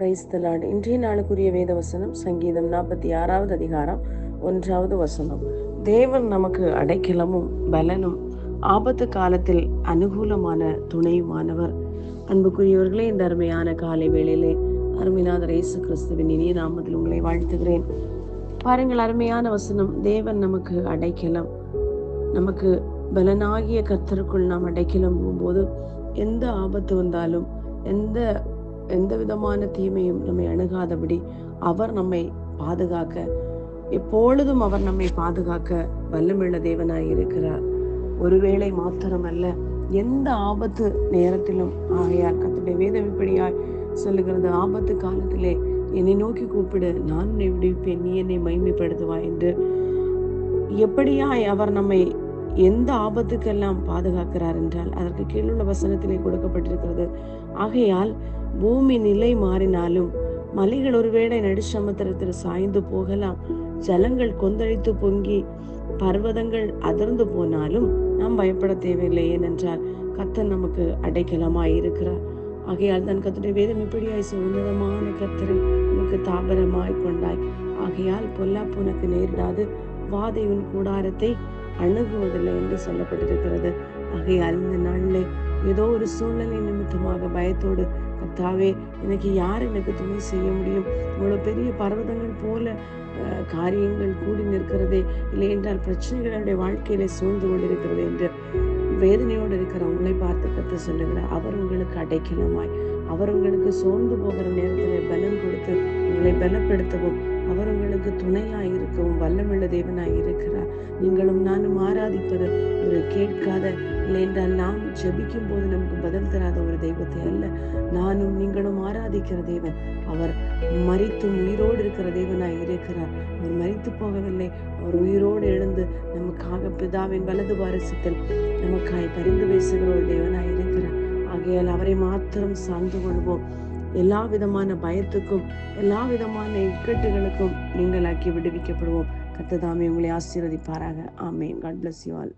Praise the Lord. இன்றைய நாளுக்குரிய வேத வசனம் சங்கீதம் 46வது அதிகாரம் 1வது வசனம். தேவன் நமக்கு அடைக்கலமும் பலனும் ஆபத்து காலத்தில் அனுகூலமான துணையுமானவர். அன்புக்குரியவர்களே, இந்த அருமையான காலை வேளையிலே அருமைநாதர் இயேசு கிறிஸ்துவின் இனிய நாமத்தில் உங்களை வாழ்த்துகிறேன். பாருங்கள், அருமையான வசனம். தேவன் நமக்கு அடைக்கலம், நமக்கு பலனாகிய கர்த்தருக்குள் நாம் அடைக்கலம் போகும்போது எந்த ஆபத்து வந்தாலும் எந்த விதமான தீமையும் நம்மை அணுகாதபடி அவர் நம்மை பாதுகாக்க, எப்பொழுதும் அவர் நம்மை பாதுகாக்க வல்லமுள்ள தேவனாய் இருக்கிறார். ஒருவேளை மாத்திரமல்ல, எந்த ஆபத்து நேரத்திலும். ஆகையால் கர்த்தருடைய வேதம் இப்படியாய் சொல்லுகிறது, ஆபத்து காலத்திலே என்னை நோக்கி கூப்பிடு, நான் உன்னை விடுவிப்பேன், நீ என்னை மகிமைப்படுத்துவாய் என்று. எப்படியாய் அவர் நம்மை எந்த ஆபத்துக்கெல்லாம் பாதுகாக்கிறார் என்றால் அதற்கு கீழுள்ள வசனத்திலே கொடுக்கப்பட்டிருக்கிறது. ஆகையால் பூமி நிலை மாறினாலும், மலைகள் ஒருவேளை நடுசமுத்திரத்தில் சாய்ந்து போகலாம், ஜலங்கள் கொந்தளித்து பொங்கி பர்வதங்கள் அதிர்ந்து போனாலும் நாம் பயப்பட தேவையில்லை. ஏனென்றால் கர்த்தர் நமக்கு அடைக்கலமாய் இருக்கிறார். ஆகையால் தான் கர்த்தருடைய வேதம் இப்படியாய் உன்னதமான கர்த்தரை நமக்கு தாபரமாய் கொண்டாய். ஆகையால் பொல்லாப்பு உனக்கு நேரிடாது, வாதை உன் கூடாரத்தை அணுகுவதில்லை என்று சொல்லப்பட்டிருக்கிறது. ஆகையால் இந்த நாளில் ஏதோ ஒரு சூழ்நிலை நிமித்தமாக பயத்தோடு, கர்த்தாவே எனக்கு யார் எனக்கு துணை செய்ய முடியும், இவ்வளவு பெரிய பர்வதங்கள் போல காரியங்கள் கூடி நிற்கிறதே, இல்லை என்றால் பிரச்சனைகளுடைய வாழ்க்கையில சூழ்ந்து கொண்டிருக்கிறது என்று வேதனையோடு இருக்கிற உங்களை பார்த்து கர்த்தர் சொல்லுகிறார், அவர் உங்களுக்கு அடைக்கலமாய், அவர் உங்களுக்கு சோர்ந்து போகிற நேரத்தில் பலம் கொடுத்து உங்களை பலப்படுத்தவும், அவர் உங்களுக்கு துணையாய் இருக்கவும் வல்லமுள்ள தேவனாய் இருக்கிறார். நீங்களும் நானும் ஆராதிப்பது ஒரு கேட்காத, இல்லை என்றால் நாம் ஜெபிக்கும் போது நமக்கு பதில் தராத ஒரு தெய்வத்தை அல்ல, நானும் நீங்களும் ஆராதிக்கிற தேவன். அவர் மரித்தும் உயிரோடு இருக்கிற தேவனாய் இருக்கிறார். அவர் மரித்து போகவில்லை, அவர் உயிரோடு எழுந்து நமக்காக பிதாவின் வலது பாரசத்தில் நமக்காய் பரிந்து பேசுகிற ஒரு தேவனாய் இருக்கிறார். ஆகையால் அவரை மாத்திரம் சார்ந்து கொள்வோம். எல்லா விதமான பயத்துக்கும் எல்லா விதமான இக்கட்டுகளுக்கும் நீங்களாக்கி விடுவிக்கப்படுவோம். கர்த்தர் தாமே உங்களை ஆசீர்வதிப்பாராக. ஆமென். God bless you all.